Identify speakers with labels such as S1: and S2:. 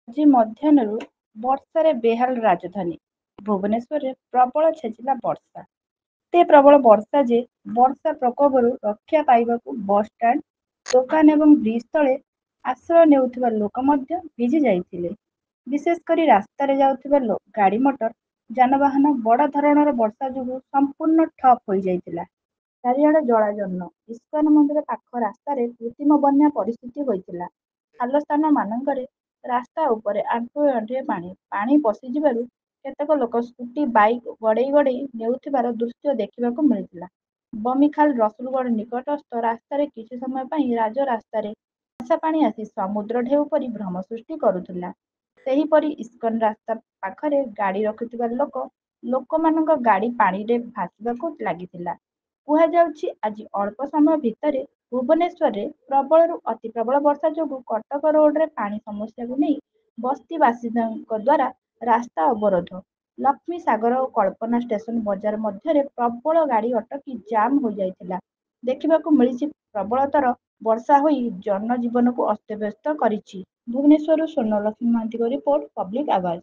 S1: ଆଜି ମଧ୍ୟାହ୍ନରୁ ବର୍ଷାରେ ବେହାଲ ରାଜଧାନୀ। ଭୁବନେଶ୍ୱରରେ ପ୍ରବଳ ଛେଚିଲା ବର୍ଷା। ଏତେ ପ୍ରବଳ ବର୍ଷା ଯେ ବର୍ଷା ପ୍ରକୋପରୁ ରକ୍ଷା ପାଇବାକୁ ବସ୍ଷ୍ଟାଣ୍ଡ, ଦୋକାନ ଏବଂ ବ୍ରିଜ ତଳେ ଆଶ୍ରୟ ନେଉଥିବା ଲୋକ ମଧ୍ୟ ଭିଜି ଯାଇଥିଲେ। ବିଶେଷ କରି ରାସ୍ତାରେ ଯାଉଥିବା ଗାଡ଼ି ମଟର ଯାନବାହନ ବଡ଼ ଧରଣର ବର୍ଷା ଯୋଗୁଁ ସମ୍ପୂର୍ଣ୍ଣ ଠପ୍ ହୋଇଯାଇଥିଲା। ଚାରିଆଡେ ଜଳାଜନ୍ନ। ଇସ୍କନ ମନ୍ଦିର ପାଖ ରାସ୍ତାରେ କୃତ୍ରିମ ବନ୍ୟା ପରିସ୍ଥିତି ହୋଇଥିଲା। ଖାଲ ସ୍ଥାନ ମାନଙ୍କରେ ରାସ୍ତା ଉପରେ ଆଣ୍ଠୁଏ ଆଣ୍ଠୁଏ ପାଣି। ପାଣି ପଶିଯିବାରୁ କେତେକ ଲୋକ ସ୍କୁଟି, ବାଇକ୍ ଗଡ଼େଇ ଗଡ଼େଇ ନେଉଥିବାର ଦୃଶ୍ୟ ଦେଖିବାକୁ ମିଳିଥିଲା। ବମିଖାଲ ରସୁଲଗଡ଼ ନିକଟସ୍ଥ ରାସ୍ତାରେ କିଛି ସମୟ ପାଇଁ ରାଜରାସ୍ତାରେ ବର୍ଷା ପାଣି ଆସି ସମୁଦ୍ର ଢେଉ ପରି ଭ୍ରମ ସୃଷ୍ଟି କରୁଥିଲା। ସେହିପରି ଇସ୍କନ ରାସ୍ତା ପାଖରେ ଗାଡ଼ି ରଖୁଥିବା ଲୋକମାନଙ୍କ ଗାଡ଼ି ପାଣିରେ ଭାସିବାକୁ ଲାଗିଥିଲା। କୁହାଯାଉଛି ଆଜି ଅଳ୍ପ ସମୟ ଭିତରେ ଭୁବନେଶ୍ୱରରେ ପ୍ରବଳରୁ ଅତି ପ୍ରବଳ ବର୍ଷା ଯୋଗୁଁ କଟକ ରୋଡରେ ପାଣି ସମସ୍ୟାକୁ ନେଇ ବସ୍ତି ବାସିନ୍ଦାଙ୍କ ଦ୍ୱାରା ରାସ୍ତା ଅବରୋଧ। ଲକ୍ଷ୍ମୀ ସାଗର ଓ କଳ୍ପନା ଷ୍ଟେସନ ବଜାର ମଧ୍ୟରେ ପ୍ରବଳ ଗାଡ଼ି ଅଟକି ଜାମ୍ ହୋଇଯାଇଥିଲା। ଦେଖିବାକୁ ମିଳିଛି ପ୍ରବଳତର ବର୍ଷା ହୋଇ ଜନଜୀବନକୁ ଅସ୍ତବ୍ୟସ୍ତ କରିଛି। ଭୁବନେଶ୍ୱରରୁ ସ୍ୱର୍ଣ୍ଣଲକ୍ଷ୍ମୀ ମହାନ୍ତିଙ୍କ ରିପୋର୍ଟ, ପବ୍ଲିକ୍ ଆୱାଜ।